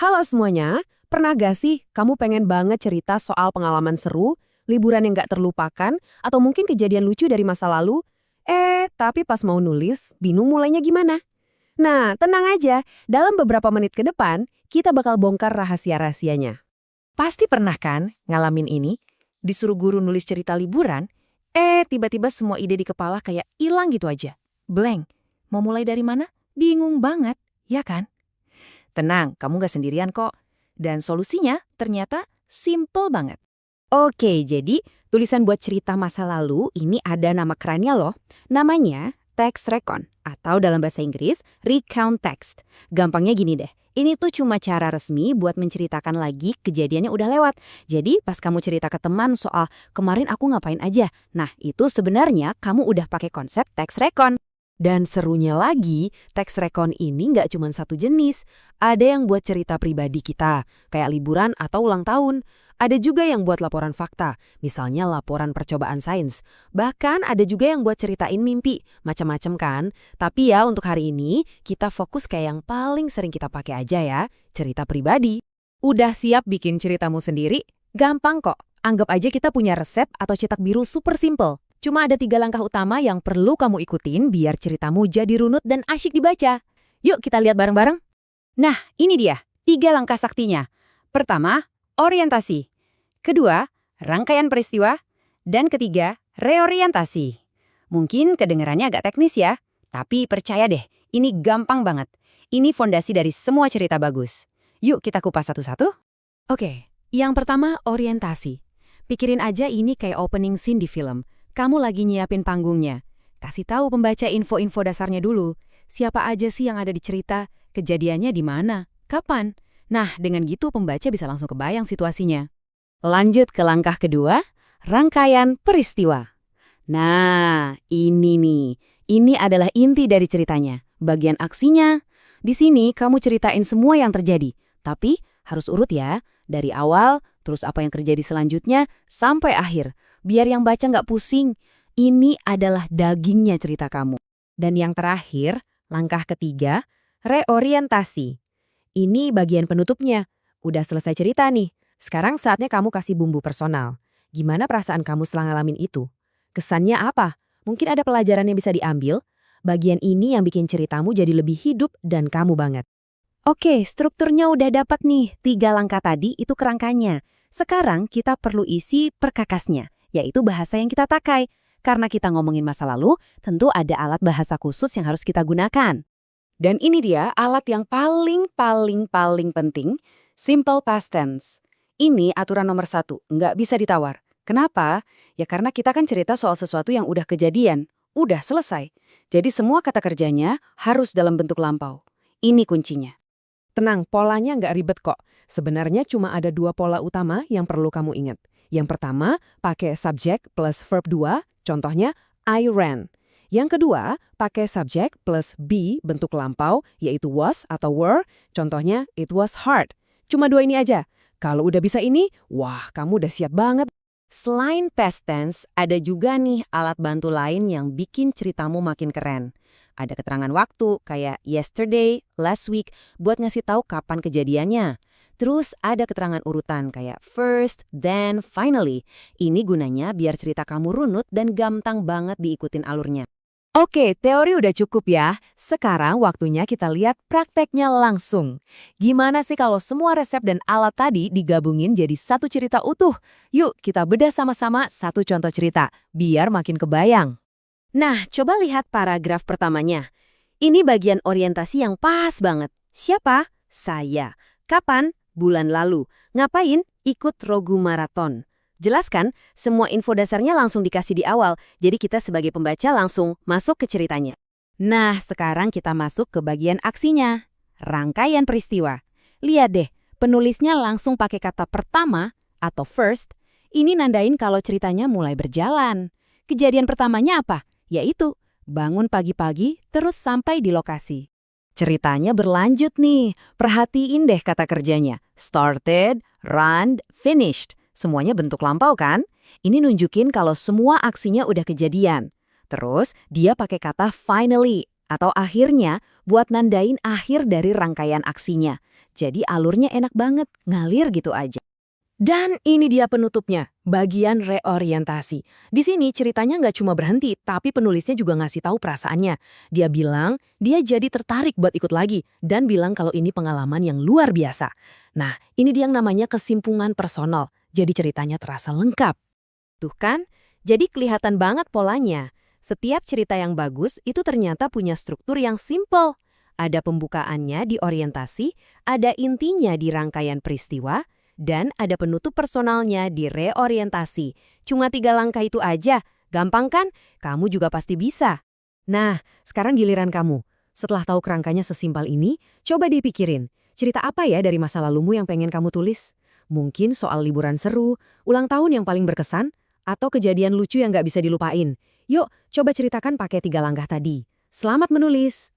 Halo semuanya, pernah gak sih kamu pengen banget cerita soal pengalaman seru, liburan yang gak terlupakan, atau mungkin kejadian lucu dari masa lalu? Tapi pas mau nulis, bingung mulainya gimana? Nah, tenang aja, dalam beberapa menit ke depan, kita bakal bongkar rahasia-rahasianya. Pasti pernah kan ngalamin ini? Disuruh guru nulis cerita liburan, tiba-tiba semua ide di kepala kayak hilang gitu aja. Blank. Mau mulai dari mana? Bingung banget, ya kan? Tenang, kamu gak sendirian kok. Dan solusinya ternyata simple banget. Oke, jadi tulisan buat cerita masa lalu ini ada nama kerennya loh. Namanya text recon atau dalam bahasa Inggris recount text. Gampangnya gini deh, ini tuh cuma cara resmi buat menceritakan lagi kejadiannya udah lewat. Jadi pas kamu cerita ke teman soal kemarin aku ngapain aja, nah itu sebenarnya kamu udah pakai konsep text recon. Dan serunya lagi, text recon ini nggak cuma satu jenis. Ada yang buat cerita pribadi kita, kayak liburan atau ulang tahun. Ada juga yang buat laporan fakta, misalnya laporan percobaan sains. Bahkan ada juga yang buat ceritain mimpi, macam-macam kan. Tapi ya untuk hari ini, kita fokus kayak yang paling sering kita pakai aja ya, cerita pribadi. Udah siap bikin ceritamu sendiri? Gampang kok. Anggap aja kita punya resep atau cetak biru super simple. Cuma ada 3 langkah utama yang perlu kamu ikutin biar ceritamu jadi runut dan asyik dibaca. Yuk kita lihat bareng-bareng. Nah, ini dia 3 langkah saktinya. Pertama, orientasi. Kedua, rangkaian peristiwa. Dan ketiga, reorientasi. Mungkin kedengarannya agak teknis ya, tapi percaya deh, ini gampang banget. Ini fondasi dari semua cerita bagus. Yuk kita kupas satu-satu. Oke, yang pertama orientasi. Pikirin aja ini kayak opening scene di film. Kamu lagi nyiapin panggungnya. Kasih tahu pembaca info-info dasarnya dulu. Siapa aja sih yang ada di cerita? Kejadiannya di mana? Kapan? Nah, dengan gitu pembaca bisa langsung kebayang situasinya. Lanjut ke langkah kedua, rangkaian peristiwa. Nah, ini nih. Ini adalah inti dari ceritanya. Bagian aksinya. Di sini kamu ceritain semua yang terjadi. Tapi harus urut ya. Dari awal, terus apa yang terjadi selanjutnya, sampai akhir. Biar yang baca nggak pusing. Ini adalah dagingnya cerita kamu. Dan yang terakhir, langkah ketiga, reorientasi. Ini bagian penutupnya. Udah selesai cerita nih. Sekarang saatnya kamu kasih bumbu personal. Gimana perasaan kamu setelah ngalamin itu? Kesannya apa? Mungkin ada pelajaran yang bisa diambil. Bagian ini yang bikin ceritamu jadi lebih hidup dan kamu banget. Oke, strukturnya udah dapat nih. 3 langkah tadi itu kerangkanya. Sekarang kita perlu isi perkakasnya, yaitu bahasa yang kita pakai. Karena kita ngomongin masa lalu, tentu ada alat bahasa khusus yang harus kita gunakan. Dan ini dia alat yang paling penting, simple past tense. Ini aturan nomor 1, nggak bisa ditawar. Kenapa? Ya karena kita kan cerita soal sesuatu yang udah kejadian, udah selesai. Jadi semua kata kerjanya harus dalam bentuk lampau. Ini kuncinya. Tenang, polanya nggak ribet kok. Sebenarnya cuma ada 2 pola utama yang perlu kamu ingat. Yang pertama, pakai subjek plus verb 2, contohnya I ran. Yang kedua, pakai subjek plus be bentuk lampau, yaitu was atau were, contohnya it was hard. Cuma 2 ini aja. Kalau udah bisa ini, wah kamu udah siap banget. Selain past tense, ada juga nih alat bantu lain yang bikin ceritamu makin keren. Ada keterangan waktu kayak yesterday, last week buat ngasih tahu kapan kejadiannya. Terus ada keterangan urutan kayak first, then, finally. Ini gunanya biar cerita kamu runut dan gampang banget diikutin alurnya. Oke, teori udah cukup ya. Sekarang waktunya kita lihat prakteknya langsung. Gimana sih kalau semua resep dan alat tadi digabungin jadi satu cerita utuh? Yuk kita bedah sama-sama satu contoh cerita, biar makin kebayang. Nah, coba lihat paragraf pertamanya. Ini bagian orientasi yang pas banget. Siapa? Saya. Kapan? Bulan lalu. Ngapain? Ikut Rogu Marathon. Jelaskan, semua info dasarnya langsung dikasih di awal, jadi kita sebagai pembaca langsung masuk ke ceritanya. Nah, sekarang kita masuk ke bagian aksinya. Rangkaian peristiwa. Lihat deh, penulisnya langsung pakai kata pertama atau first. Ini nandain kalau ceritanya mulai berjalan. Kejadian pertamanya apa? Yaitu bangun pagi-pagi terus sampai di lokasi. Ceritanya berlanjut nih, perhatiin deh kata kerjanya. Started, run, finished. Semuanya bentuk lampau kan? Ini nunjukin kalau semua aksinya udah kejadian. Terus dia pakai kata finally atau akhirnya buat nandain akhir dari rangkaian aksinya. Jadi alurnya enak banget, ngalir gitu aja. Dan ini dia penutupnya, bagian reorientasi. Di sini ceritanya nggak cuma berhenti, tapi penulisnya juga ngasih tahu perasaannya. Dia bilang, dia jadi tertarik buat ikut lagi, dan bilang kalau ini pengalaman yang luar biasa. Nah, ini dia yang namanya kesimpungan personal. Jadi ceritanya terasa lengkap. Tuh kan? Jadi kelihatan banget polanya. Setiap cerita yang bagus itu ternyata punya struktur yang simple. Ada pembukaannya di orientasi, ada intinya di rangkaian peristiwa, dan ada penutup personalnya di reorientasi. Cuma 3 langkah itu aja. Gampang kan? Kamu juga pasti bisa. Nah, sekarang giliran kamu. Setelah tahu kerangkanya sesimpel ini, coba dipikirin. Cerita apa ya dari masa lalumu yang pengen kamu tulis? Mungkin soal liburan seru, ulang tahun yang paling berkesan, atau kejadian lucu yang nggak bisa dilupain. Yuk, coba ceritakan pakai 3 langkah tadi. Selamat menulis!